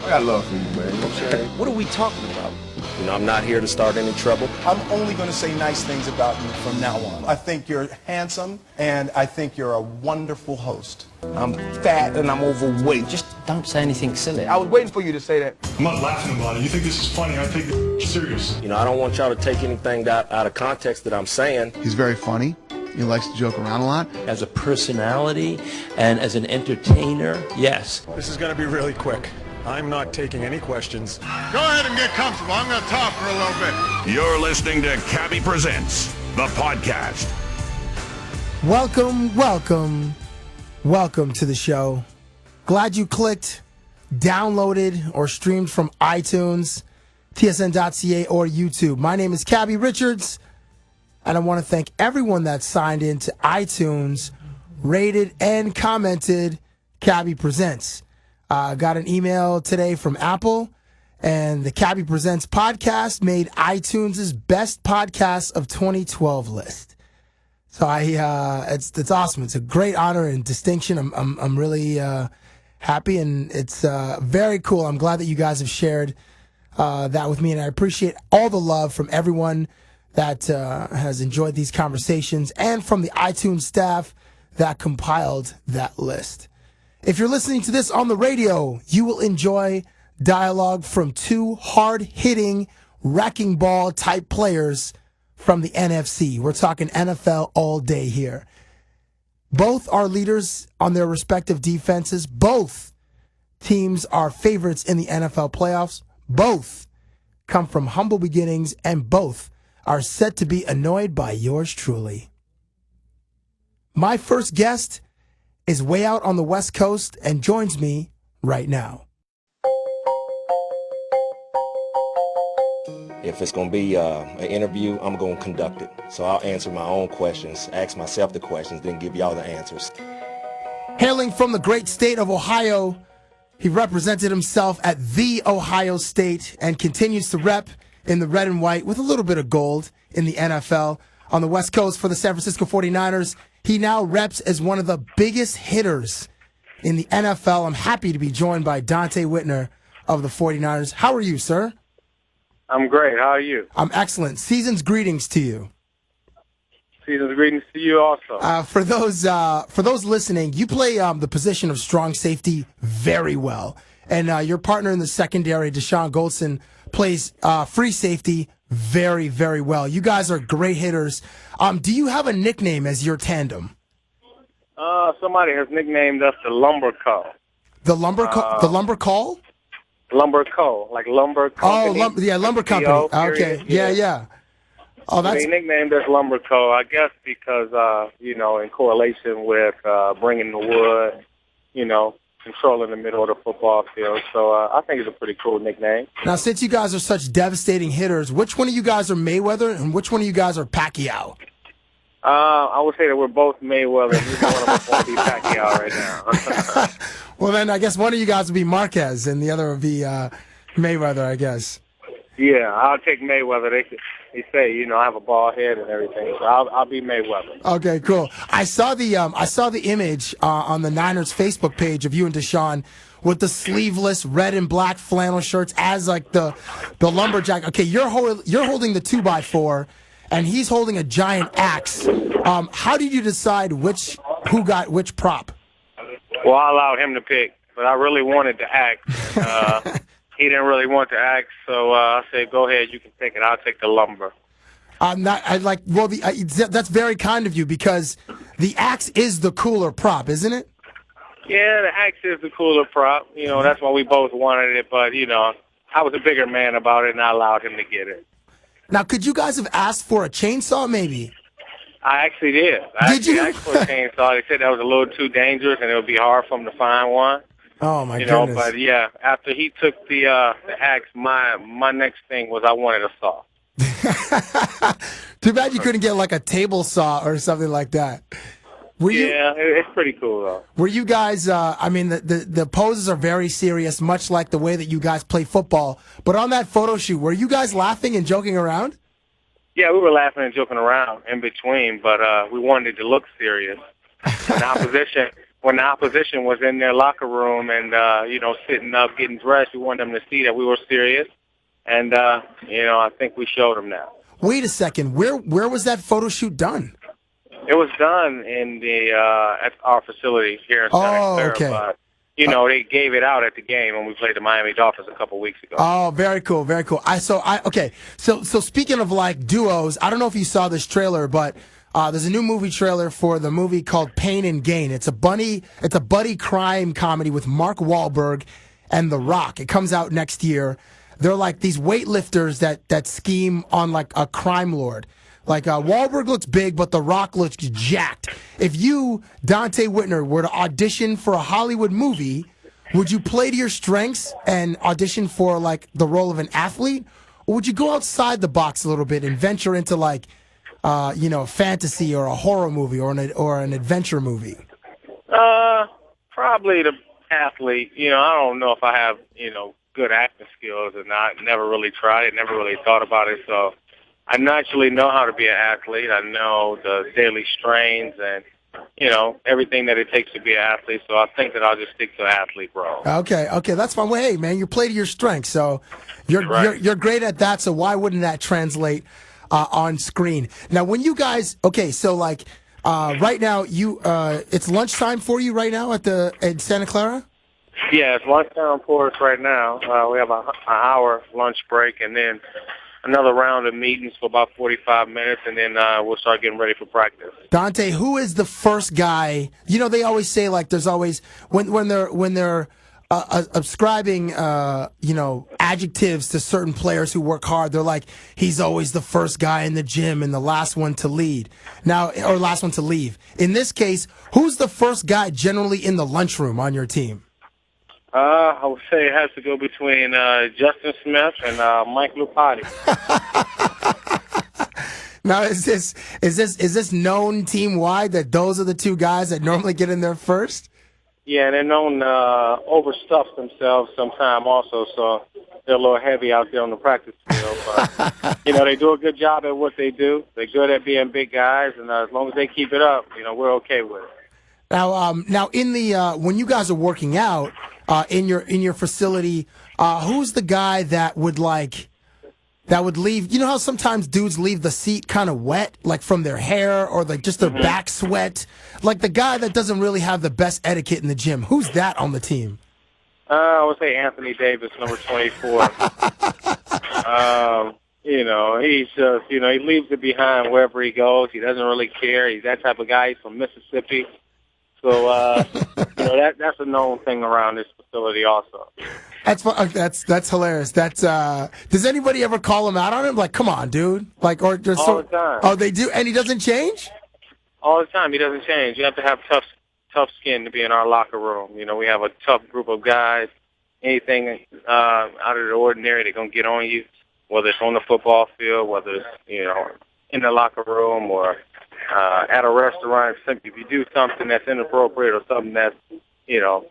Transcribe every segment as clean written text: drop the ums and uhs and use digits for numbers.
I got love for you, man. You know what I'm saying? What are we talking about? I'm not here to start any trouble. I'm only going to say nice things about you from now on. I think you're handsome, and I think you're a wonderful host. I'm fat and I'm overweight. Just don't say anything silly. I was waiting for you to say that. I'm not laughing about it. You think this is funny? I take it serious. I don't want y'all to take anything out of context that I'm saying. He's very funny. He likes to joke around a lot. As a personality and as an entertainer, yes. This is going to be really quick. I'm not taking any questions. Go ahead and get comfortable. I'm going to talk for a little bit. You're listening to Cabbie Presents, the podcast. Welcome to the show. Glad you clicked, downloaded, or streamed from iTunes, tsn.ca, or YouTube. My name is Cabbie Richards, and I want to thank everyone that signed in to iTunes, rated, and commented Cabbie Presents. Got an email today from Apple, and the Cabbie Presents podcast made iTunes' best podcast of 2012 list. So it's awesome. It's a great honor and distinction. I'm really happy, and it's very cool. I'm glad that you guys have shared that with me, and I appreciate all the love from everyone that has enjoyed these conversations and from the iTunes staff that compiled that list. If you're listening to this on the radio, you will enjoy dialogue from two hard-hitting, wrecking ball type players from the NFC. We're talking NFL all day here. Both are leaders on their respective defenses. Both teams are favorites in the NFL playoffs. Both come from humble beginnings, and both are set to be annoyed by yours truly. My first guest is way out on the West Coast and joins me right now. If it's going to be an interview, I'm going to conduct it. So I'll answer my own questions, ask myself the questions, then give y'all the answers. Hailing from the great state of Ohio, he represented himself at the Ohio State and continues to rep in the red and white with a little bit of gold in the NFL. On the West Coast for the San Francisco 49ers, he now reps as one of the biggest hitters in the NFL. I'm happy to be joined by Dante Whitner of the 49ers. How are you, sir? I'm great. How are you? I'm excellent. Season's greetings to you. Season's greetings to you also. For those listening, you play the position of strong safety very well. And your partner in the secondary, Deshaun Goldson, plays free safety very, very well. You guys are great hitters. Do you have a nickname as your tandem? Somebody has nicknamed us the Lumber Co. The Lumber Call? Lumber Co. Like Lumber Company. Oh, Lumber Company. Okay, yeah. Oh, They nicknamed us Lumber Co. I guess because in correlation with bringing the wood, controlling the middle of the football field. So I think it's a pretty cool nickname. Now, since you guys are such devastating hitters, which one of you guys are Mayweather and which one of you guys are Pacquiao? I would say that we're both Mayweather. Neither one of us want to be Pacquiao right now. Well, then I guess one of you guys would be Marquez and the other would be Mayweather, I guess. Yeah, I'll take Mayweather. They say, I have a bald head and everything, so I'll be Mayweather. Okay, cool. I saw the image on the Niners Facebook page of you and Deshaun with the sleeveless red and black flannel shirts as like the lumberjack. Okay, you're holding the 2x4, and he's holding a giant axe. How did you decide who got which prop? Well, I allowed him to pick, but I really wanted the axe. He didn't really want the axe, so I said, "Go ahead, you can take it. I'll take the lumber." That's very kind of you because the axe is the cooler prop, isn't it? Yeah, the axe is the cooler prop. That's why we both wanted it, but I was a bigger man about it, and I allowed him to get it. Now, could you guys have asked for a chainsaw, maybe? I actually did. Did you? Asked for a chainsaw. They said that was a little too dangerous, and it would be hard for him to find one. Oh my goodness! But yeah, after he took the axe, my next thing was I wanted a saw. Too bad you couldn't get like a table saw or something like that. It's pretty cool though. Were you guys? The poses are very serious, much like the way that you guys play football. But on that photo shoot, were you guys laughing and joking around? Yeah, we were laughing and joking around in between, but we wanted it to look serious. In opposition. when the opposition was in their locker room and, sitting up, getting dressed, we wanted them to see that we were serious. And, I think we showed them that. Wait a second. Where was that photo shoot done? It was done in at our facility here in Santa Clara. Okay. But, they gave it out at the game when we played the Miami Dolphins a couple weeks ago. Oh, very cool, very cool. So speaking of like duos, I don't know if you saw this trailer, but there's a new movie trailer for the movie called Pain and Gain. It's a buddy crime comedy with Mark Wahlberg and The Rock. It comes out next year. They're like these weightlifters that scheme on like a crime lord. Like Wahlberg looks big, but The Rock looks jacked. If you, Dante Whitner, were to audition for a Hollywood movie, would you play to your strengths and audition for like the role of an athlete, or would you go outside the box a little bit and venture into like, fantasy or a horror movie or an adventure movie? Probably the athlete. I don't know if I have good acting skills or not. Never really tried it. Never really thought about it. So I naturally know how to be an athlete. I know the daily strains and, everything that it takes to be an athlete. So I think that I'll just stick to an athlete role. Okay, that's fine. Well, hey, man, you play to your strengths, so you're great at that. So why wouldn't that translate on screen? Now, when you guys, right now it's lunchtime for you right now in Santa Clara. Yeah, it's lunchtime for us right now. We have an hour lunch break, and then another round of meetings for about 45 minutes, and then we'll start getting ready for practice. Dante, who is the first guy? They always say like there's always when they're ascribing adjectives to certain players who work hard. They're like, he's always the first guy in the gym and the last one to lead. Or last one to leave. In this case, who's the first guy generally in the lunchroom on your team? I would say it has to go between Justin Smith and Mike Lupati. Now, is this known team wide that those are the two guys that normally get in there first? Yeah, they're known overstuff themselves sometime also, so they're a little heavy out there on the practice field. But they do a good job at what they do. They're good at being big guys, and as long as they keep it up, we're okay with it. Now in the when you guys are working out in your facility, who's the guy that would leave? You know how sometimes dudes leave the seat kind of wet, like from their hair or like just their back sweat, like the guy that doesn't really have the best etiquette in the gym. Who's that on the team? I would say Anthony Davis, number 24. He's just he leaves it behind wherever he goes. He doesn't really care. He's that type of guy. He's from Mississippi. So, that's a known thing around this facility also. That's hilarious. Does anybody ever call him out on him? Like, come on, dude. Like, or just all the time. Oh, they do, and he doesn't change? All the time. He doesn't change. You have to have tough skin to be in our locker room. We have a tough group of guys. Anything out of the ordinary, they're going to get on you, whether it's on the football field, whether it's, in the locker room or at a restaurant. If you do something that's inappropriate or something that's,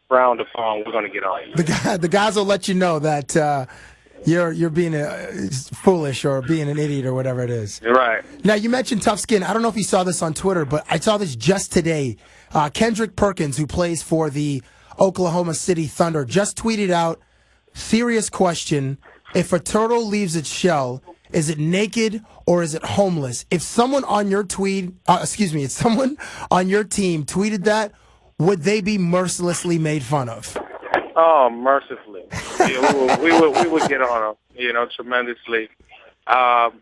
frowned upon, we're going to get on you. The guys will let you know that you're being foolish or being an idiot or whatever it is. You're right. Now, you mentioned tough skin. I don't know if you saw this on Twitter, but I saw this just today. Kendrick Perkins, who plays for the Oklahoma City Thunder, just tweeted out, serious question, if a turtle leaves its shell, is it naked or is it homeless? If someone on your if someone on your team tweeted that, would they be mercilessly made fun of? Oh, mercifully. Yeah, we would get on them, tremendously. But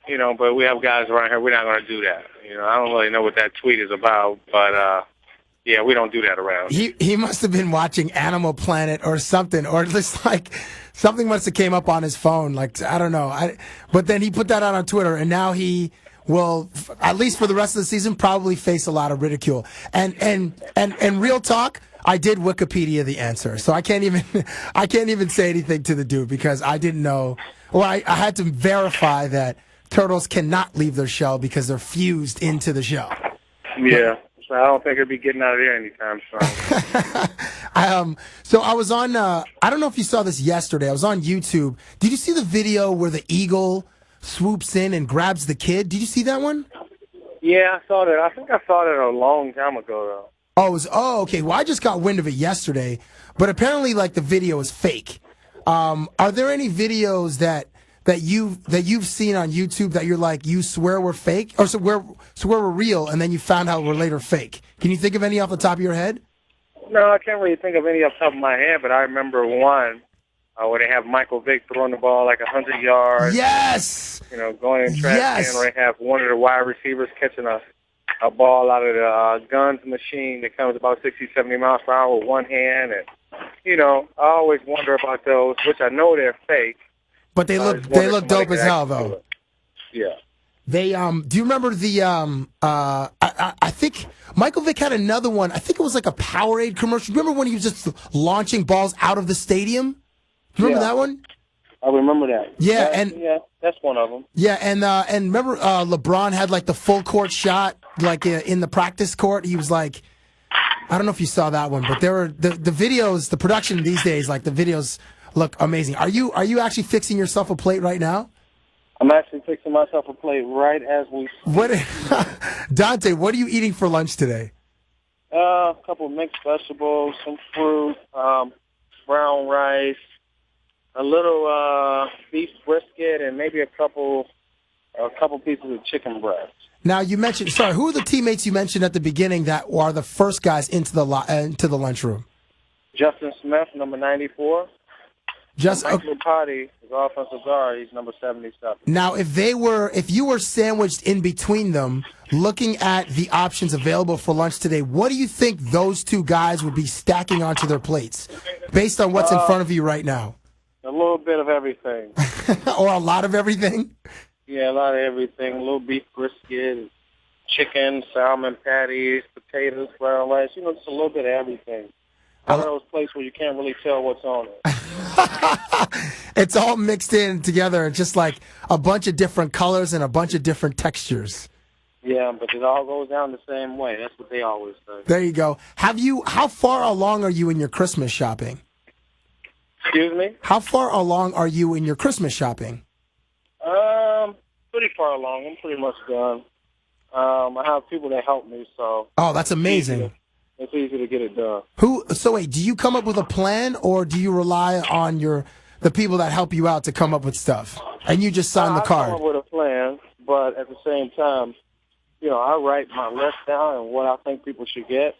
we have guys around here. We're not going to do that. I don't really know what that tweet is about, but yeah, we don't do that around. He must have been watching Animal Planet or something, or just like something must have came up on his phone. Like, I don't know. But then he put that out on Twitter, and now he will, at least for the rest of the season, probably face a lot of ridicule. And real talk, I did Wikipedia the answer, so I can't even say anything to the dude because I didn't know. Well, I had to verify that turtles cannot leave their shell because they're fused into the shell. Yeah. So I don't think he'll be getting out of there anytime soon. So I was on, I don't know if you saw this yesterday. I was on YouTube. Did you see the video where the eagle swoops in and grabs the kid? Did you see that one? Yeah, I saw that. I think I saw that a long time ago, Okay. Well, I just got wind of it yesterday, but apparently, like, the video is fake. Are there any videos that you've seen on YouTube that you're like, you swear were fake, or swear were real, and then you found out were later fake? Can you think of any off the top of your head? No, I can't really think of any off the top of my head, but I remember one where they have Michael Vick throwing the ball like 100 yards. Yes. Going in trash can, or they have one of the wide receivers catching a ball out of the guns machine that comes about 60, 70 miles per hour with one hand. And, I always wonder about those, which I know they're fake. But they look dope as hell, though. Yeah. They do you remember the I think Michael Vick had another one. I think it was like a Powerade commercial. Remember when he was just launching balls out of the stadium? Do you remember that one? I remember that. Yeah, that's one of them. Yeah, and remember LeBron had like the full court shot, like in the practice court. He was like, I don't know if you saw that one, but there were the videos, the production these days, like the videos look amazing. Are you actually fixing yourself a plate right now? I'm actually fixing myself a plate right as we speak. Dante, what are you eating for lunch today? A couple of mixed vegetables, some fruit, brown rice, a little beef brisket, and maybe a couple pieces of chicken breast. Now you mentioned, who are the teammates you mentioned at the beginning that are the first guys into the lunchroom? Justin Smith, number 94. Michael Potty is offensive guard. He's number 77. Now, if you were sandwiched in between them, looking at the options available for lunch today, what do you think those two guys would be stacking onto their plates, based on what's in front of you right now? A little bit of everything. Or a lot of everything? Yeah, a lot of everything. A little beef brisket, chicken, salmon patties, potatoes, brown rice. Just a little bit of everything. One of those places where you can't really tell what's on it. It's all mixed in together, just like a bunch of different colors and a bunch of different textures. Yeah, but it all goes down the same way. That's what they always say. There you go. How far along are you in your Christmas shopping? Excuse me? How far along are you in your Christmas shopping? Pretty far along. I'm pretty much done. I have people that help me, so. Oh, that's amazing. It's easy to get it done. So wait, do you come up with a plan, or do you rely on the people that help you out to come up with stuff, and you just sign the card? I come up with a plan, but at the same time, I write my list down and what I think people should get,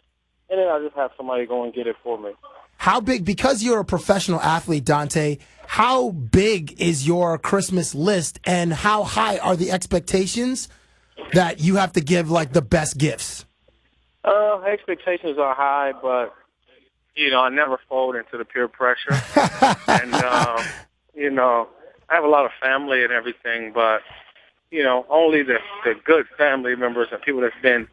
and then I just have somebody go and get it for me. How big, because you're a professional athlete, Dante, how big is your Christmas list, and how high are the expectations that you have to give, like, the best gifts? Expectations are high, but, I never fold into the peer pressure. And, I have a lot of family and everything, but, only the good family members and people that's been,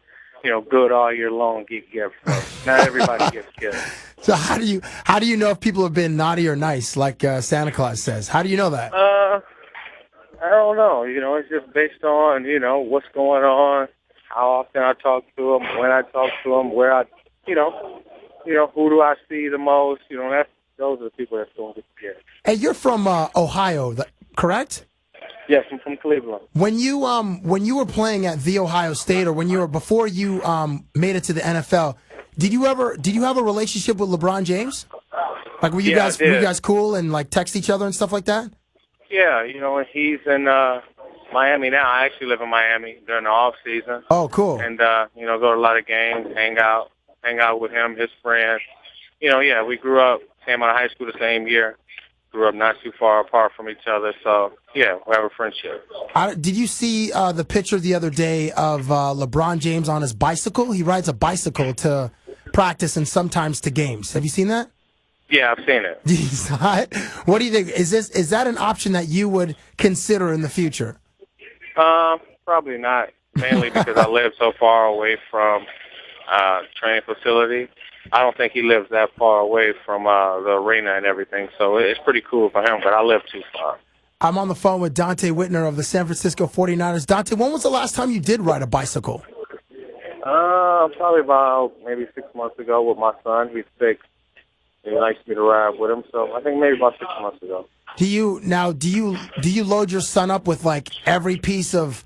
good all year long get gifts. So not everybody gets gifts. So how do you know if people have been naughty or nice, like Santa Claus says? How do you know that? I don't know. It's just based on, what's going on, how often I talk to them, when I talk to them, where I, who do I see the most? Those are the people that's going to get the gift. Hey, you're from Ohio, correct? Yes, I'm from Cleveland. When you were playing at The Ohio State, or before you made it to the NFL, did you have a relationship with LeBron James? Like, were you guys cool and like text each other and stuff like that? Yeah, and he's in Miami now. I actually live in Miami during the off season. Oh, cool. And go to a lot of games, hang out with him, his friends. We grew up, came out of high school the same year. Grew up not too far apart from each other, so yeah, we have a friendship. Did you see the picture the other day of LeBron James on his bicycle? He rides a bicycle to practice and sometimes to games. Have you seen that? Yeah, I've seen it. You saw it? What do you think? Is that an option that you would consider in the future? Probably not. Mainly because I live so far away from training facility. I don't think he lives that far away from the arena and everything, so it's pretty cool for him, but I live too far. I'm on the phone with Donte Whitner of the San Francisco 49ers. Dante, when was the last time you did ride a bicycle? Probably about maybe 6 months ago with my son. He's 6. He likes me to ride with him, so I think maybe about 6 months ago. Do you load your son up with like every piece of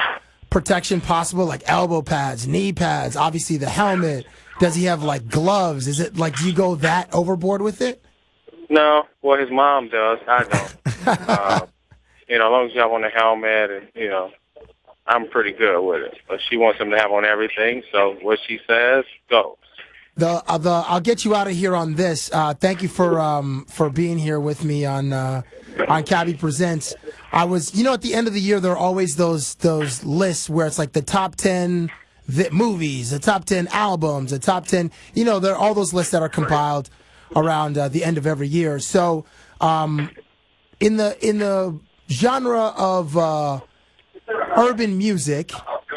protection possible, like elbow pads, knee pads, obviously the helmet, Does he have like gloves? Is it like, do you go that overboard with it? No, well, his mom does. I don't. As long as you have on a helmet and, I'm pretty good with it. But she wants him to have on everything, so what she says goes. I'll get you out of here on this. Thank you for being here with me on Cabbie Presents. I was, at the end of the year, there are always those lists where it's like the top 10 movies, the top 10 albums, the top 10. There are all those lists that are compiled around the end of every year. So, in the genre of urban music,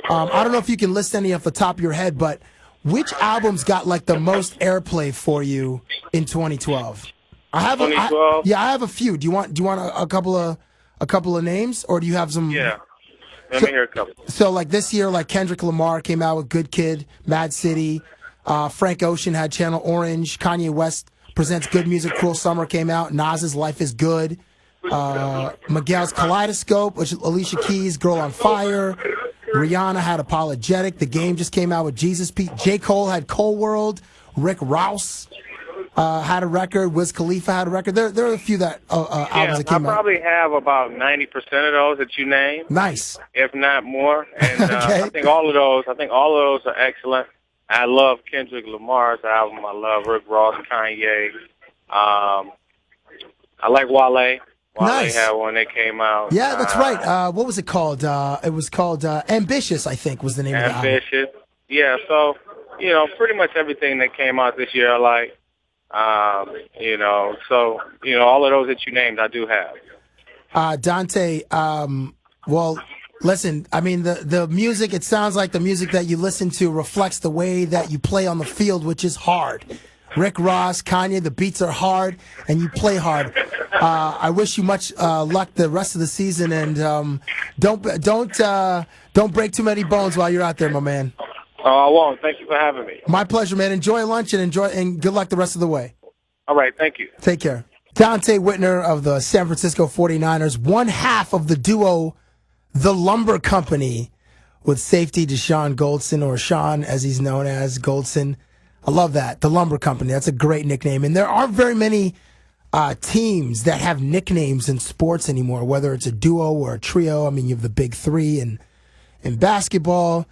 I don't know if you can list any off the top of your head, but which albums got like the most airplay for you in 2012? I have 2012? I have a few. Do you want a couple of names, or do you have some? Yeah. Let me hear a couple. So like this year, like Kendrick Lamar came out with Good Kid, Mad City. Frank Ocean had Channel Orange. Kanye West presents Good Music, Cruel Summer came out. Nas's Life is Good. Miguel's Kaleidoscope, which Alicia Keys' Girl on Fire. Rihanna had Apologetic. The Game just came out with Jesus Pete. J. Cole had Cole World. Rick Ross had a record. Wiz Khalifa had a record. There are a few that albums that came out. I probably have about 90% of those that you named. Nice, if not more. And okay. I think all of those are excellent. I love Kendrick Lamar's album. I love Rick Ross, Kanye. I like Wale. Nice. Had one that came out. Yeah, that's right. What was it called? It was called Ambitious, I think, was the name of the album. Ambitious. Yeah, so, pretty much everything that came out this year I like. All of those that you named, I do have. Dante, well, listen, I mean, the music, it sounds like the music that you listen to reflects the way that you play on the field, which is hard. Rick Ross, Kanye, the beats are hard, and you play hard. I wish you much luck the rest of the season, and don't break too many bones while you're out there, my man. Oh, I won't. Thank you for having me. My pleasure, man. Enjoy lunch and good luck the rest of the way. All right, thank you. Take care. Dante Whitner of the San Francisco 49ers, one half of the duo, The Lumber Company, with safety Deshaun Goldson, or Sean as he's known as, Goldson. I love that. The Lumber Company. That's a great nickname. And there aren't very many teams that have nicknames in sports anymore, whether it's a duo or a trio. I mean, you have the big three in basketball,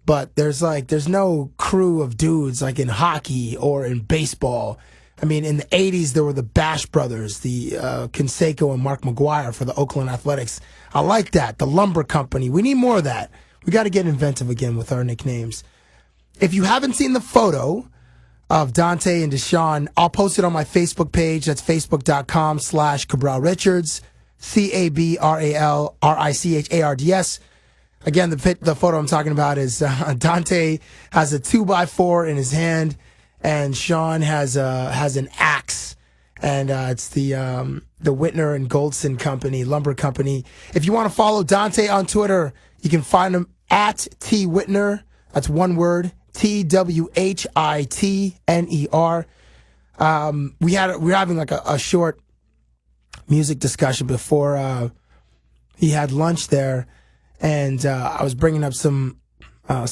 but there's no crew of dudes like in hockey or in baseball. I mean, in the 80s, there were the Bash Brothers, the Canseco and Mark McGuire for the Oakland Athletics. I like that. The Lumber Company. We need more of that. We got to get inventive again with our nicknames. If you haven't seen the photo of Dante and Deshaun, I'll post it on my Facebook page. That's facebook.com/Cabral Richards, CABRALRICHARDS. Again, the photo I'm talking about is Dante has a 2x4 in his hand, and Sean has an axe, and it's the Whitner and Goldson Company, Lumber Company. If you want to follow Dante on Twitter, you can find him at T Whitner. That's one word. TWHITNER. We were having like a short music discussion before he had lunch there, and I was bringing up some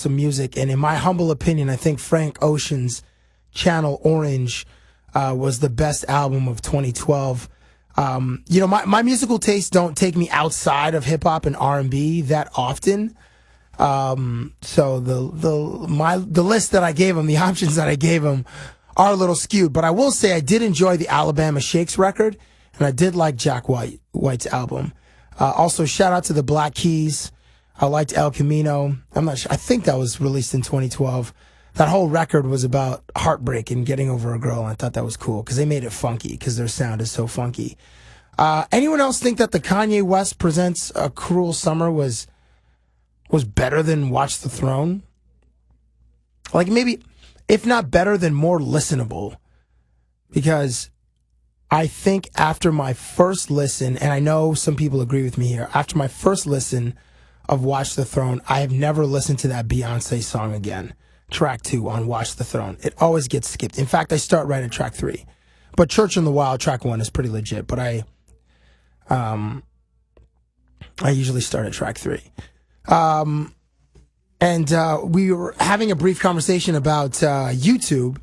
music. And in my humble opinion, I think Frank Ocean's Channel Orange was the best album of 2012. My musical tastes don't take me outside of hip hop and R&B that often. So the list that I gave him, the options that I gave him, are a little skewed. But I will say I did enjoy the Alabama Shakes record, and I did like Jack White's album. Also, shout out to the Black Keys. I liked El Camino. I'm not sure. I think that was released in 2012. That whole record was about heartbreak and getting over a girl, and I thought that was cool because they made it funky because their sound is so funky. Anyone else think that the Kanye West Presents A Cruel Summer was better than Watch the Throne? Like maybe, if not better, then more listenable. Because I think after my first listen, and I know some people agree with me here, after my first listen of Watch the Throne, I have never listened to that Beyonce song again. Track 2 on Watch the Throne. It always gets skipped. In fact, I start right at track 3. But Church in the Wild, track 1 is pretty legit. But I usually start at track 3. And we were having a brief conversation about YouTube.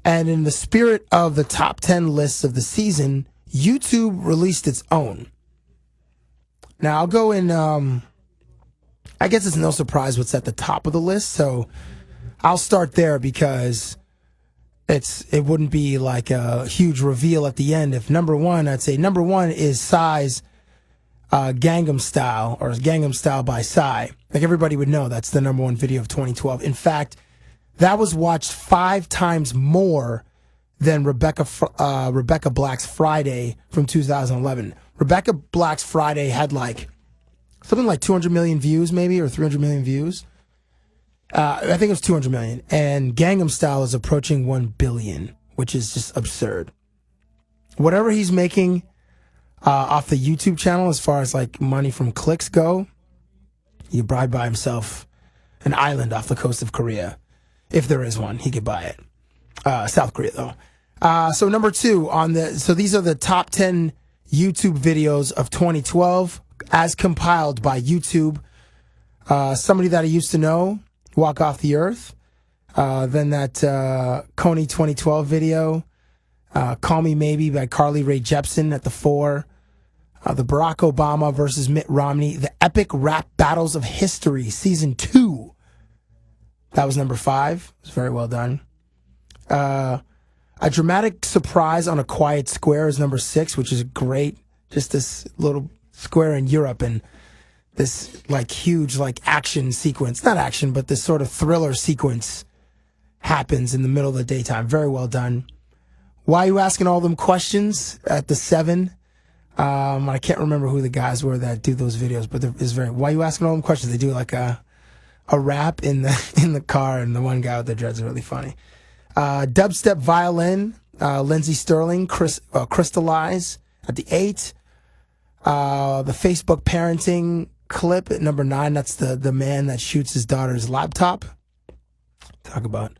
And in the spirit of the top 10 lists of the season, YouTube released its own. Now, I'll go in, I guess it's no surprise what's at the top of the list. So I'll start there because it wouldn't be like a huge reveal at the end. If number one, I'd say number one is Psy's Gangnam Style, or Gangnam Style by Psy. Like everybody would know, that's the number one video of 2012. In fact, that was watched 5 times more than Rebecca Black's Friday from 2011. Rebecca Black's Friday had like something like 200 million views, maybe, or 300 million views. I think it was 200 million. And Gangnam Style is approaching 1 billion, which is just absurd. Whatever he's making off the YouTube channel, as far as like money from clicks go, he could probably buy himself an island off the coast of Korea. If there is one, he could buy it. South Korea, though. So number two so these are the top 10 YouTube videos of 2012 as compiled by YouTube. Somebody that I used to know, Walk Off the Earth. Then that Coney 2012 video, Call Me Maybe by Carly Rae Jepsen at the 4. The Barack Obama versus Mitt Romney. The Epic Rap Battles of History, Season 2. That was number 5. It was very well done. A Dramatic Surprise on a Quiet Square is number 6, which is great. Just this little square in Europe and this like huge like action sequence. Not action, but this sort of thriller sequence happens in the middle of the daytime. Very well done. Why are you asking all them questions at the 7? I can't remember who the guys were that do those videos, but it's very. Why are you asking all them questions? They do like a rap in the car, and the one guy with the dreads is really funny. Dubstep Violin, Lindsey Sterling, Crystallize at the 8. The Facebook parenting clip at number 9. That's the man that shoots his daughter's laptop. Talk about,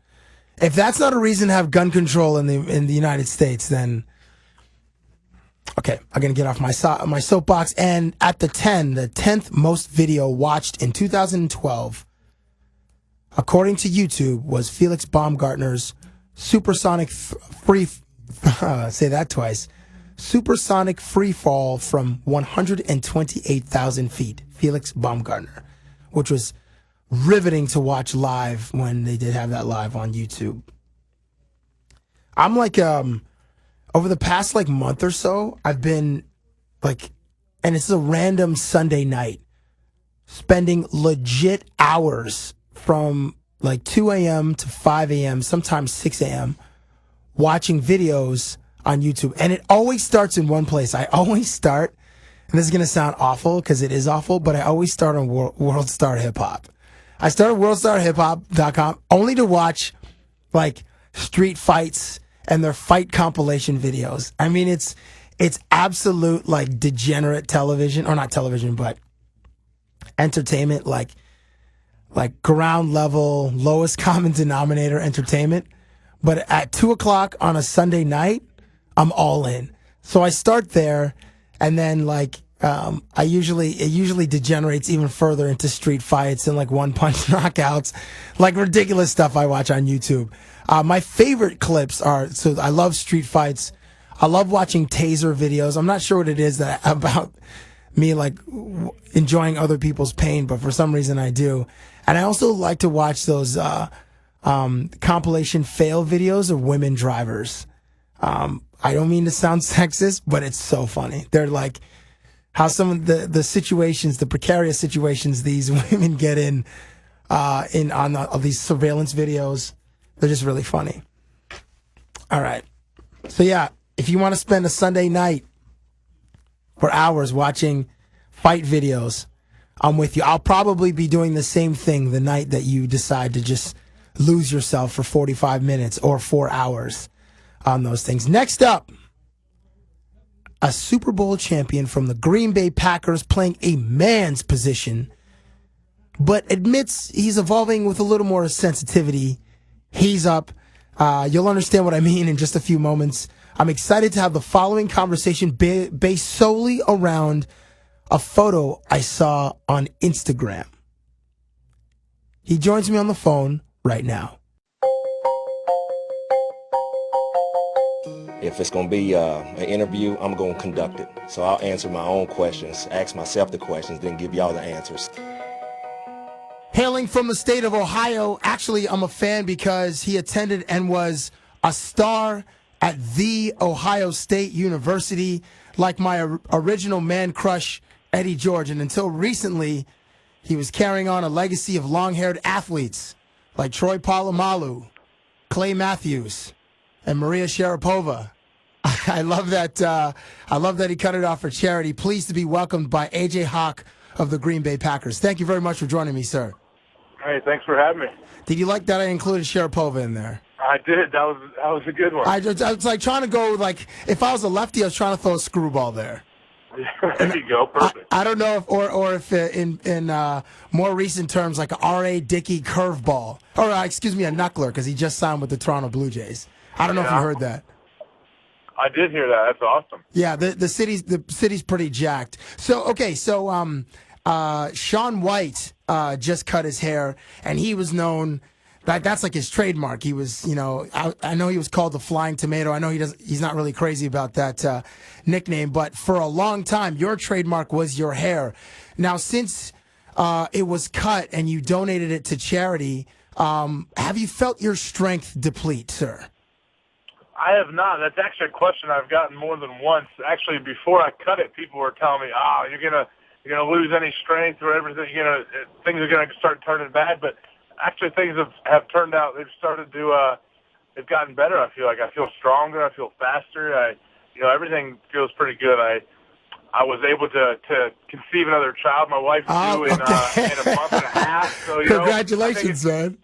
if that's not a reason to have gun control in the United States, then okay, I'm gonna get off my soapbox. And at the 10, the 10th most video watched in 2012, according to YouTube, was Felix Baumgartner's supersonic say that twice. Supersonic free fall from 128,000 feet. Felix Baumgartner, which was riveting to watch live when they did have that live on YouTube. I'm like, over the past like month or so, I've been like, and it's a random Sunday night, spending legit hours from like 2 a.m. to 5 a.m., sometimes 6 a.m., watching videos on YouTube. And it always starts in one place. I always start, and this is going to sound awful because it is awful, but I always start on World Star Hip Hop. I started worldstarhiphop.com only to watch like street fights and their fight compilation videos. I mean, it's absolute like degenerate television, or not television, but entertainment, like ground level, lowest common denominator entertainment. But at 2:00 on a Sunday night, I'm all in. So I start there, and then like it usually degenerates even further into street fights and like one-punch knockouts, like ridiculous stuff I watch on YouTube. My favorite clips are, so I love street fights. I love watching taser videos. I'm not sure what it is about me like enjoying other people's pain, but for some reason I do. And I also like to watch those compilation fail videos of women drivers. I don't mean to sound sexist, but it's so funny. They're like how some of the situations, the precarious situations these women get in on these surveillance videos. They're just really funny. All right. So yeah, if you want to spend a Sunday night for hours watching fight videos, I'm with you. I'll probably be doing the same thing the night that you decide to just lose yourself for 45 minutes or 4 hours on those things. Next up, a Super Bowl champion from the Green Bay Packers playing a man's position, but admits he's evolving with a little more sensitivity. He's up. You'll understand what I mean in just a few moments. I'm excited to have the following conversation based solely around a photo I saw on Instagram. He joins me on the phone right now. If it's going to be an interview, I'm going to conduct it. So I'll answer my own questions, ask myself the questions, then give y'all the answers. Hailing from the state of Ohio, actually, I'm a fan because he attended and was a star at The Ohio State University, like my original man crush, Eddie George. And until recently, he was carrying on a legacy of long-haired athletes like Troy Polamalu, Clay Matthews, and Maria Sharapova. I love that. I love that he cut it off for charity. Pleased to be welcomed by A.J. Hawk of the Green Bay Packers. Thank you very much for joining me, sir. Hey, thanks for having me. Did you like that I included Sharapova in there? I did. That was a good one. I was like trying to go, like, if I was a lefty, I was trying to throw a screwball there. There you go. Perfect. I don't know if, or if in more recent terms, like a R.A. Dickey curveball. Or, excuse me, a knuckler, because he just signed with the Toronto Blue Jays. I don't know if you heard that. I did hear that. That's awesome. Yeah, the city's pretty jacked. So Shaun White just cut his hair, and he was known. That's like his trademark. He was, I know he was called the Flying Tomato. I know he's not really crazy about that nickname, but for a long time, your trademark was your hair. Now, since it was cut and you donated it to charity, have you felt your strength deplete, sir? I have not. That's actually a question I've gotten more than once. Actually, before I cut it, people were telling me, you're gonna lose any strength or everything. Things are gonna start turning bad." But actually, things have turned out. They've gotten better. I feel stronger. I feel faster. Everything feels pretty good. I was able to conceive another child. My wife too in a month and a half. So congratulations, man.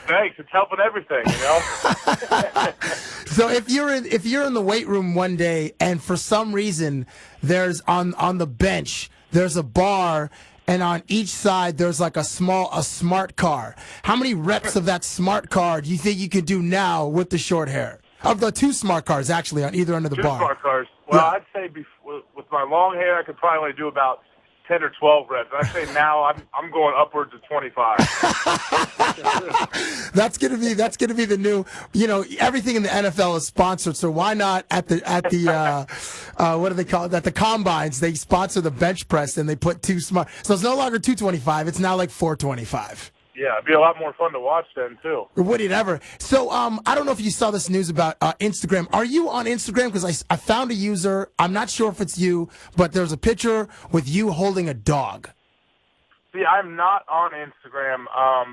Thanks. It's helping everything, So if you're in the weight room one day and for some reason there's on the bench there's a bar and on each side there's like a smart car, how many reps of that smart car do you think you could do now with the short hair? Of the two smart cars actually on either end of the bar. Two smart cars. Well, I'd say with my long hair I could probably only do about 10 or 12 reps. I'd say now I'm going upwards of 25. That's gonna be the new. Everything in the NFL is sponsored. So why not at the what do they call it? At the combines, they sponsor the bench press and they put two smart. So it's no longer 225. It's now like 425. Yeah, it'd be a lot more fun to watch then, too. Would it ever? So, I don't know if you saw this news about Instagram. Are you on Instagram? Because I found a user. I'm not sure if it's you, but there's a picture with you holding a dog. See, I'm not on Instagram,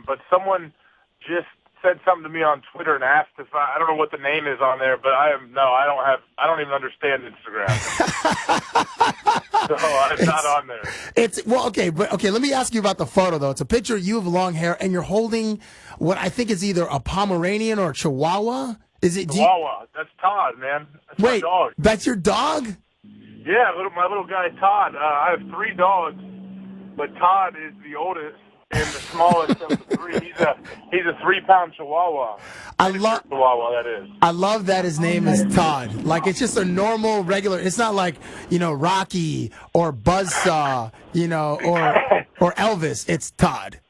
but someone just said something to me on Twitter and asked if I don't know what the name is on there, but I don't even understand Instagram. So I'm not on there. Okay, let me ask you about the photo though. It's a picture of you with long hair and you're holding what I think is either a Pomeranian or a Chihuahua. Is it Chihuahua? That's Todd, man. That's my dog. That's your dog? Yeah, my little guy Todd. I have 3 dogs, but Todd is the oldest and the smallest of the 3. He's a 3-pound Chihuahua. Chihuahua, that is. I love that his name is Todd. Like, it's just a normal, regular. It's not like, Rocky or Buzzsaw, or Elvis. It's Todd.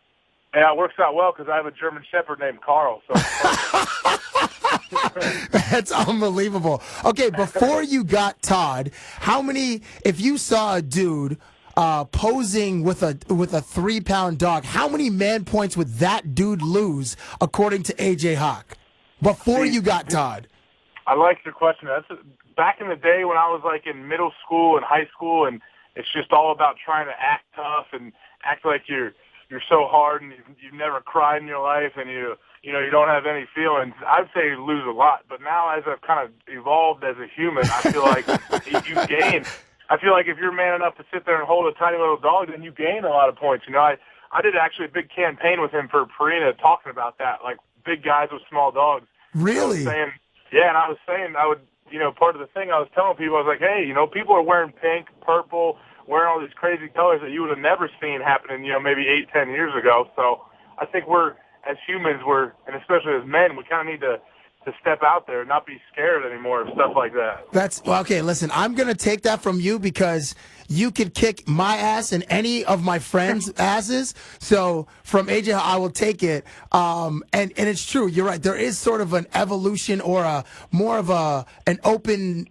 Yeah, it works out well because I have a German Shepherd named Carl. So that's unbelievable. Okay, before you got Todd, if you saw a dude posing with a 3-pound dog, how many man points would that dude lose according to AJ Hawk before you got Todd? I like your question. That's back in the day when I was like in middle school and high school, and it's just all about trying to act tough and act like you're so hard and you've never cried in your life and you don't have any feelings. I'd say you lose a lot, but now as I've kind of evolved as a human, I feel like you gain. I feel like if you're man enough to sit there and hold a tiny little dog, then you gain a lot of points. I did actually a big campaign with him for Purina talking about that, like big guys with small dogs. Really? And I was saying I would, part of the thing I was telling people, I was like, hey, people are wearing pink, purple, wearing all these crazy colors that you would have never seen happening, maybe 8-10 years ago. So I think as humans, and especially as men, we kind of need to step out there and not be scared anymore of stuff like that. That's okay. Listen, I'm gonna take that from you because you could kick my ass and any of my friends' asses. So from AJ, I will take it. And it's true. You're right. There is sort of an evolution or a more of an open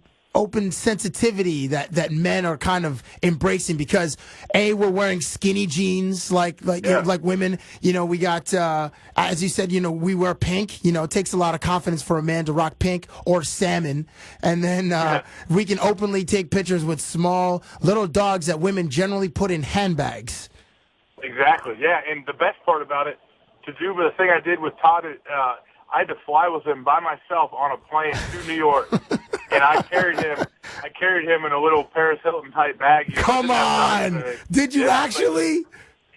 sensitivity that men are kind of embracing because we're wearing skinny jeans like women. You know, we got as you said, you know, we wear pink. You know, it takes a lot of confidence for a man to rock pink or salmon, and then we can openly take pictures with small little dogs that women generally put in handbags. Exactly. Yeah, and the best part about it, to do the thing I did with Todd, I had to fly with him by myself on a plane to New York. And I carried him in a little Paris Hilton type bag. Come on! Did you actually?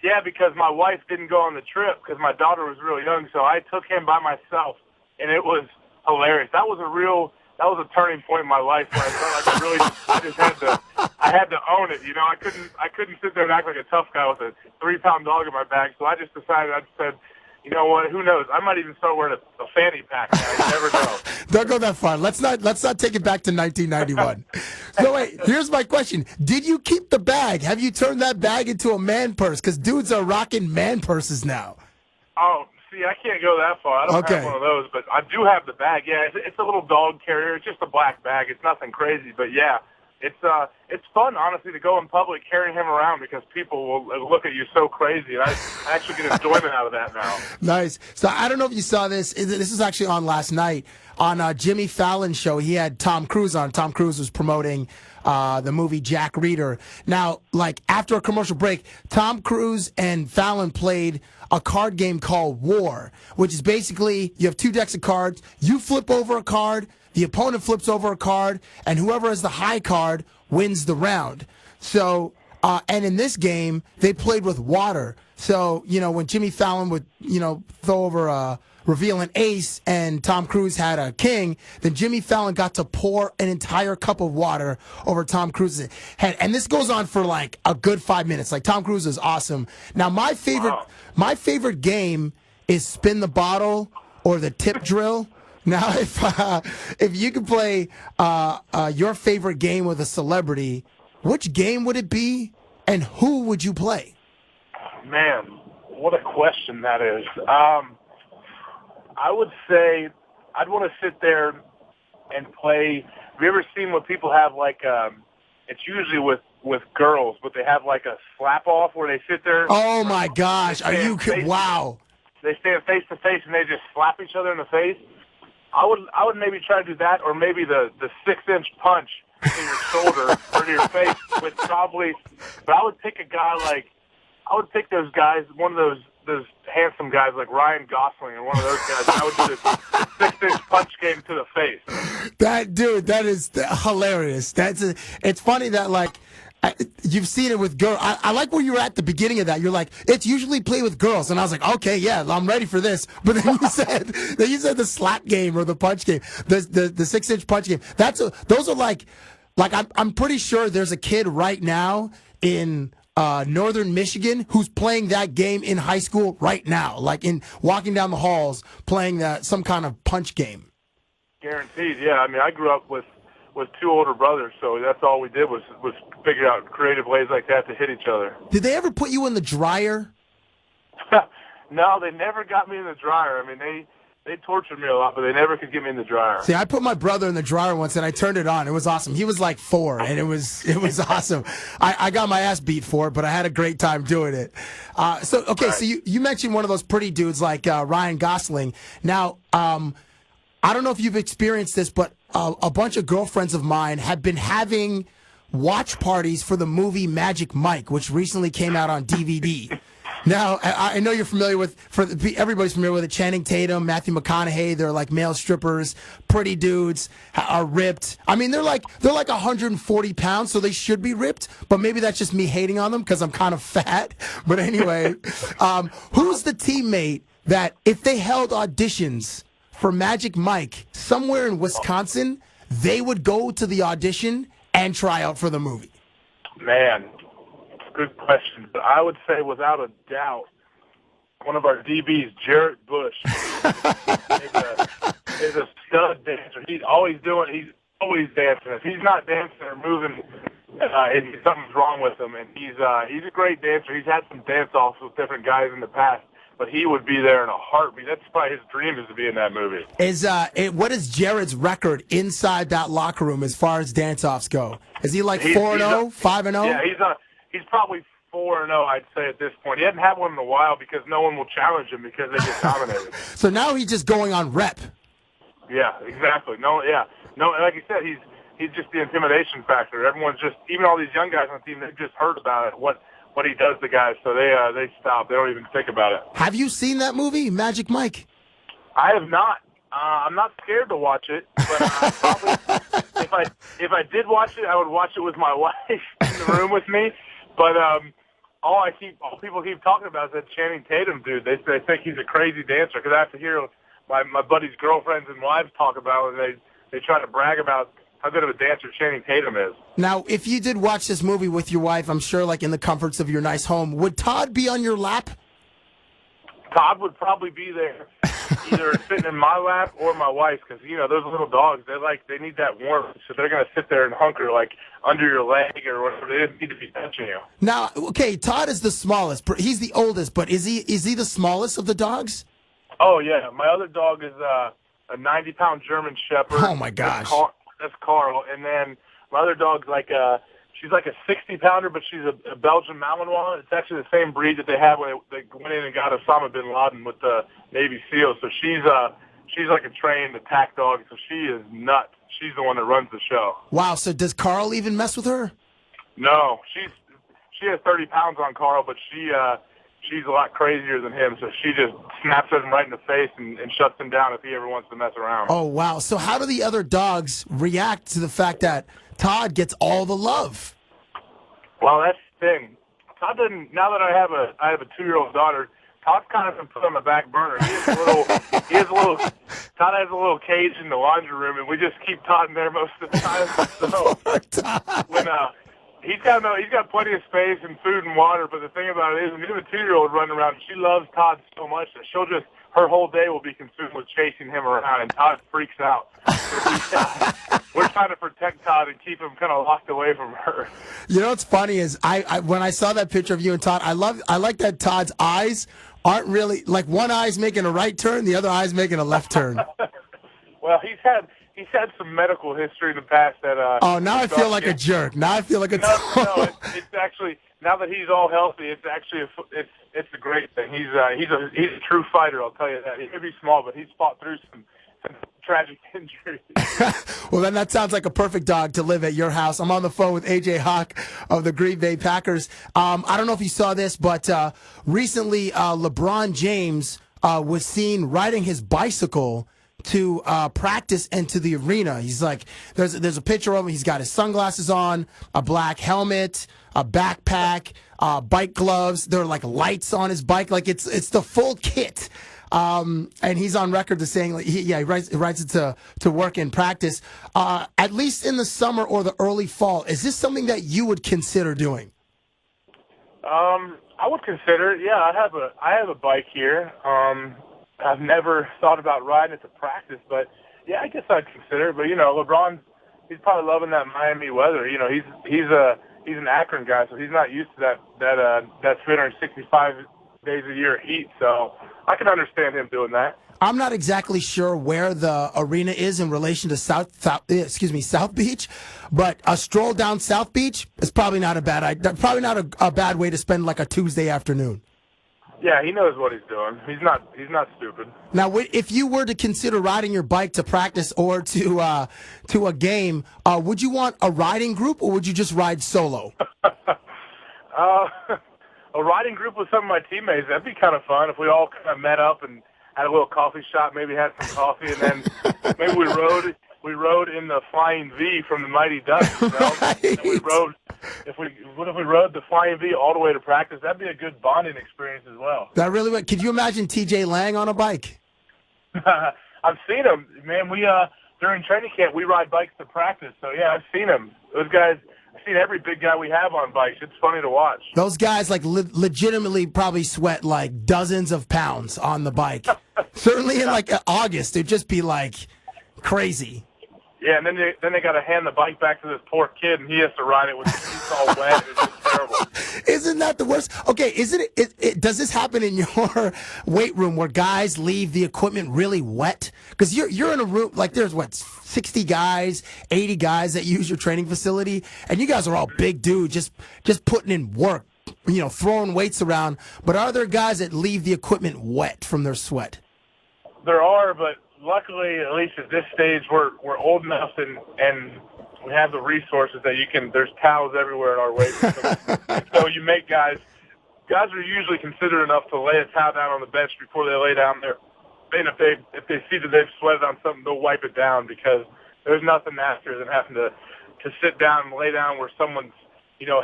Yeah, because my wife didn't go on the trip because my daughter was really young, so I took him by myself, and it was hilarious. That was a turning point in my life where I felt like I had to own it. You know, I couldn't sit there and act like a tough guy with a 3-pound dog in my bag. So I just decided, I said, you know what? Who knows? I might even start wearing a fanny pack now. You never know. Don't go that far. Let's not take it back to 1991. So wait, here's my question: did you keep the bag? Have you turned that bag into a man purse? Because dudes are rocking man purses now. Oh, see, I can't go that far. I don't have one of those, but I do have the bag. Yeah, it's a little dog carrier. It's just a black bag. It's nothing crazy, but yeah. It's fun, honestly, to go in public carrying him around because people will look at you so crazy. And I actually get enjoyment out of that now. Nice. So I don't know if you saw this. This was actually on last night on Jimmy Fallon's show. He had Tom Cruise on. Tom Cruise was promoting the movie Jack Reacher. Now, like after a commercial break, Tom Cruise and Fallon played a card game called War, which is basically you have 2 decks of cards. You flip over a card. The opponent flips over a card, and whoever has the high card wins the round. So, and in this game, they played with water. So, you know, when Jimmy Fallon would, you know, throw over reveal an ace and Tom Cruise had a king, then Jimmy Fallon got to pour an entire cup of water over Tom Cruise's head. And this goes on for like a good 5 minutes. Like Tom Cruise is awesome. Now, my favorite game is spin the bottle or the tip drill. Now, if you could play your favorite game with a celebrity, which game would it be, and who would you play? Man, what a question that is. I would say I'd want to sit there and play. Have you ever seen what people have like? It's usually with girls, but they have like a slap off where they sit there. Oh my gosh! Are you wow? They stand face to face and they just slap each other in the face. I would maybe try to do that, or maybe the 6-inch punch to your shoulder or to your face with probably. But I would pick a guy like I would pick those guys, one of those handsome guys like Ryan Gosling, or one of those guys. I would do this 6-inch punch game to the face. That is hilarious. It's funny that like. You've seen it with girls. I like where you were at the beginning of that. You're like, it's usually played with girls, and I was like, okay, yeah, I'm ready for this. But then you said the slap game or the punch game, the 6-inch punch game. Those are like I'm pretty sure there's a kid right now in northern Michigan who's playing that game in high school right now, like in walking down the halls playing some kind of punch game. Guaranteed, yeah. I mean, I grew up with 2 older brothers, so that's all we did was figure out creative ways like that to hit each other. Did they ever put you in the dryer? No, they never got me in the dryer. I mean, they tortured me a lot, but they never could get me in the dryer. See, I put my brother in the dryer once, and I turned it on. It was awesome. He was like 4, and it was awesome. I got my ass beat for it, but I had a great time doing it. So you mentioned one of those pretty dudes like Ryan Gosling. Now, I don't know if you've experienced this, but a bunch of girlfriends of mine have been having watch parties for the movie Magic Mike, which recently came out on DVD. Now, I know you're familiar with, everybody's familiar with it, Channing Tatum, Matthew McConaughey. They're like male strippers, pretty dudes, are ripped. I mean, they're like 140 pounds, so they should be ripped, but maybe that's just me hating on them because I'm kind of fat. But anyway, who's the teammate that if they held auditions for Magic Mike somewhere in Wisconsin, they would go to the audition and try out for the movie? Man, good question. But I would say without a doubt, one of our DBs, Jarrett Bush. is a stud dancer. He's always dancing. If he's not dancing or moving, something's wrong with him. And he's a great dancer. He's had some dance-offs with different guys in the past, but he would be there in a heartbeat. That's probably his dream, is to be in that movie. What is Jared's record inside that locker room as far as dance-offs go? Is he like 4-0, 5-0? Yeah, he's probably 4-0, I'd say, at this point. He hasn't had one in a while because no one will challenge him because they get dominated. So now he's just going on rep. Yeah, exactly. No, like you said, he's just the intimidation factor. Everyone's just, even all these young guys on the team, they've just heard about it, what he does to guys, so they stop. They don't even think about it. Have you seen that movie, Magic Mike? I have not. I'm not scared to watch it, but I probably, if I did watch it, I would watch it with my wife in the room with me. But all people keep talking about is that Channing Tatum dude. They think he's a crazy dancer because I have to hear my buddies' girlfriends and wives talk about it, and they try to brag about how good of a dancer Channing Tatum is. Now, if you did watch this movie with your wife, I'm sure like in the comforts of your nice home, would Todd be on your lap? Todd would probably be there, either sitting in my lap or my wife's, because those little dogs, they need that warmth, so they're gonna sit there and hunker like under your leg or whatever. They didn't need to be touching you. Now, okay, Todd is the smallest. He's the oldest, but is he the smallest of the dogs? Oh yeah, my other dog is a 90-pound German Shepherd. Oh my gosh, that's Carl, and then my other dog's she's like a 60-pounder, but she's a Belgian Malinois. It's actually the same breed that they had when they went in and got Osama bin Laden with the Navy SEALs. So she's like a trained attack dog. So she is nuts. She's the one that runs the show. Wow. So does Carl even mess with her? No, she has 30 pounds on Carl, but she's a lot crazier than him. So she just snaps at him right in the face and shuts him down if he ever wants to mess around. Oh wow. So how do the other dogs react to the fact that Todd gets all the love? Well, that's the thing. Todd doesn't. Now that I have a 2-year-old daughter, Todd's kind of been put on the back burner. Todd has a little cage in the laundry room, and we just keep Todd in there most of the time. So when he's got plenty of space and food and water. But the thing about it is, when you have a 2-year-old running around, she loves Todd so much that her whole day will be consumed with chasing him around, and Todd freaks out. We're trying to protect Todd and keep him kind of locked away from her. You know what's funny is I when I saw that picture of you and Todd, I like that Todd's eyes aren't really like one eye's making a right turn, the other eye's making a left turn. Well, he's had some medical history in the past that. Oh, now I feel like a jerk. Now I feel like a. No, it's actually now that he's all healthy. It's actually it's a great thing. He's a true fighter. I'll tell you that. He may be small, but he's fought through some tragic injuries. Well, then that sounds like a perfect dog to live at your house. I'm on the phone with AJ Hawk of the Green Bay Packers. I don't know if you saw this, but recently LeBron James was seen riding his bicycle to practice and to the arena. He's like, there's a picture of him. He's got his sunglasses on, a black helmet, a backpack, bike gloves. There are like lights on his bike. Like it's the full kit. And he's on record to saying, like, he rides it to work in practice. At least in the summer or the early fall, is this something that you would consider doing? I would consider it. Yeah, I have a bike here. I've never thought about riding it to practice, but yeah, I guess I'd consider it. But LeBron, he's probably loving that Miami weather. He's an Akron guy, so he's not used to that 365 days a year heat. So I can understand him doing that. I'm not exactly sure where the arena is in relation to South Beach, but a stroll down South Beach is probably not a bad idea. Probably not a bad way to spend like a Tuesday afternoon. Yeah, he knows what he's doing. He's not stupid. Now, if you were to consider riding your bike to practice or to a game, would you want a riding group or would you just ride solo? A riding group with some of my teammates, that'd be kind of fun if we all kind of met up and had a little coffee shop, maybe had some coffee, and then maybe we rode in the Flying V from the Mighty Ducks. Right. And we rode, if we rode the Flying V all the way to practice, that'd be a good bonding experience as well. That really would. Could you imagine TJ Lang on a bike? I've seen him, man. We during training camp we ride bikes to practice. So yeah, I've seen him. Those guys, seen every big guy we have on bikes. It's funny to watch. Those guys like legitimately probably sweat like dozens of pounds on the bike. Certainly in like August, it'd just be like crazy. Yeah, and then they got to hand the bike back to this poor kid, and he has to ride it with his feet all wet. It's just terrible. Isn't that the worst? Okay, does this happen in your weight room where guys leave the equipment really wet? Because you're in a room, like there's, 60 guys, 80 guys that use your training facility, and you guys are all big dudes, just putting in work, throwing weights around. But are there guys that leave the equipment wet from their sweat? There are, but luckily, at least at this stage, we're old enough and we have the resources that there's towels everywhere in our weight room. So you make guys are usually considerate enough to lay a towel down on the bench before they lay down there. And if they see that they've sweated on something, they'll wipe it down, because there's nothing nastier than having to sit down and lay down where someone's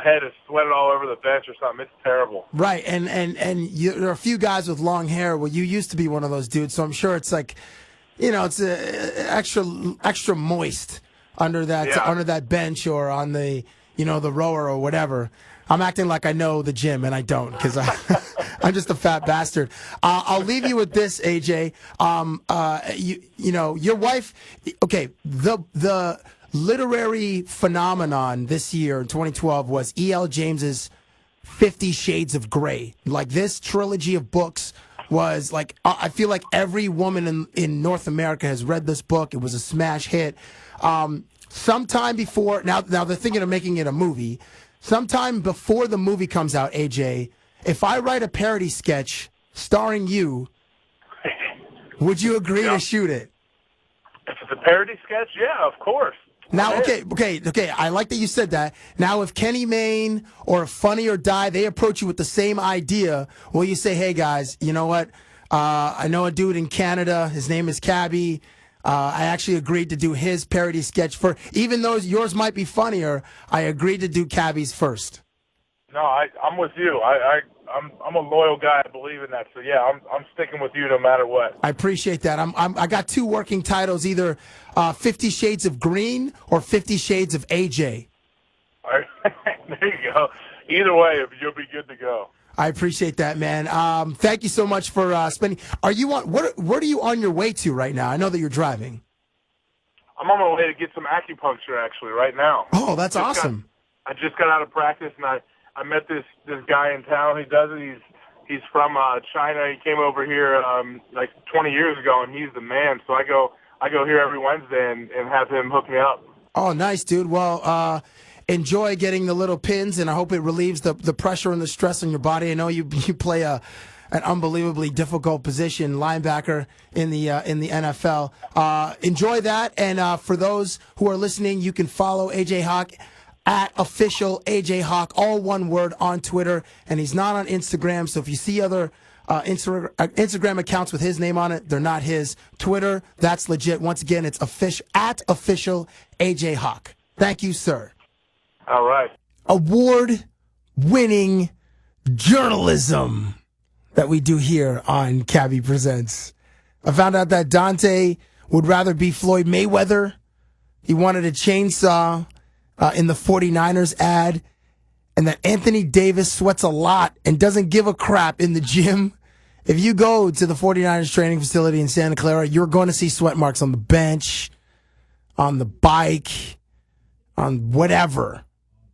head is sweated all over the bench or something. It's terrible. Right, and there are a few guys with long hair. Well, you used to be one of those dudes, so I'm sure it's like, it's extra moist under that bench or on the the rower or whatever. I'm acting like I know the gym, and I don't, because I'm just a fat bastard. I'll leave you with this, AJ. Your wife. Okay, the literary phenomenon this year in 2012 was E.L. James's 50 Shades of Grey. Like, this trilogy of books was like, I feel like every woman in North America has read this book. It was a smash hit. Sometime before, now they're thinking of making it a movie. Sometime before the movie comes out, AJ, if I write a parody sketch starring you, would you agree to shoot it? If it's a parody sketch, yeah, of course. Now, okay. I like that you said that. Now, if Kenny Mayne or Funny or Die, they approach you with the same idea, will you say, hey, guys, you know what? I know a dude in Canada. His name is Cabbie. I actually agreed to do his parody sketch first. Even though yours might be funnier, I agreed to do Cabbie's first. No, I'm with you. I'm a loyal guy. I believe in that. So yeah, I'm sticking with you no matter what. I appreciate that. I got two working titles, either 50 Shades of Green or 50 Shades of AJ. All right. There you go. Either way, you'll be good to go. I appreciate that, man. Thank you so much for spending. Are you on? What are you on your way to right now? I know that you're driving. I'm on my way to get some acupuncture actually right now. Oh, that's awesome. I just got out of practice, and I met this guy in town. He does it. He's from China. He came over here like 20 years ago, and he's the man. So I go here every Wednesday and have him hook me up. Oh, nice, dude. Well, enjoy getting the little pins, and I hope it relieves the pressure and the stress on your body. I know you play an unbelievably difficult position, linebacker in the NFL. Enjoy that, and for those who are listening, you can follow AJ Hawk at official AJ Hawk, all one word, on Twitter, and he's not on Instagram. So if you see other Instagram accounts with his name on it, they're not his. Twitter, that's legit. Once again, it's at official AJ Hawk. Thank you, sir. All right. Award-winning journalism that we do here on Cabbie Presents. I found out that Dante would rather be Floyd Mayweather. He wanted a chainsaw in the 49ers ad, and that Anthony Davis sweats a lot and doesn't give a crap in the gym. If you go to the 49ers training facility in Santa Clara, you're going to see sweat marks on the bench, on the bike, on whatever,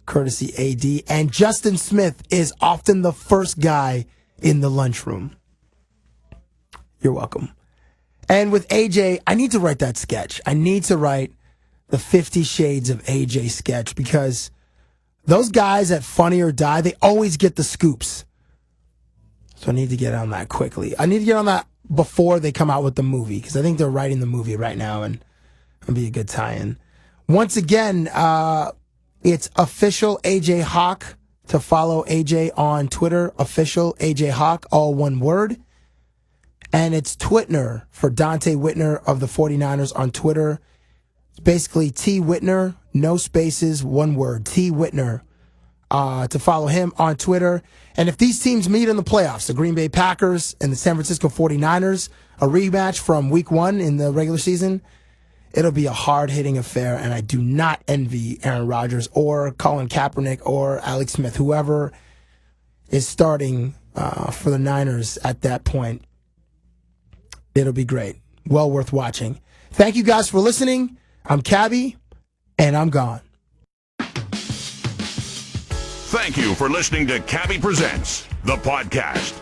courtesy AD. And Justin Smith is often the first guy in the lunchroom. You're welcome. And with AJ, I need to write that sketch. I need to write the 50 Shades of AJ sketch, because those guys at Funny or Die, they always get the scoops. So I need to get on that quickly. I need to get on that before they come out with the movie, because I think they're writing the movie right now, and it'll be a good tie-in. Once again, it's official AJ Hawk to follow AJ on Twitter, official AJ Hawk, all one word. And it's Twitner for Dante Whitner of the 49ers on Twitter. It's basically T Whitner, no spaces, one word, T Whitner, to follow him on Twitter. And if these teams meet in the playoffs, the Green Bay Packers and the San Francisco 49ers, a rematch from week 1 in the regular season, It'll be a hard-hitting affair, and I do not envy Aaron Rodgers or Colin Kaepernick or Alex Smith, whoever is starting for the Niners at that point. It'll be great. Well worth watching. Thank you guys for listening. I'm Cabbie, and I'm gone. Thank you for listening to Cabbie Presents, the podcast.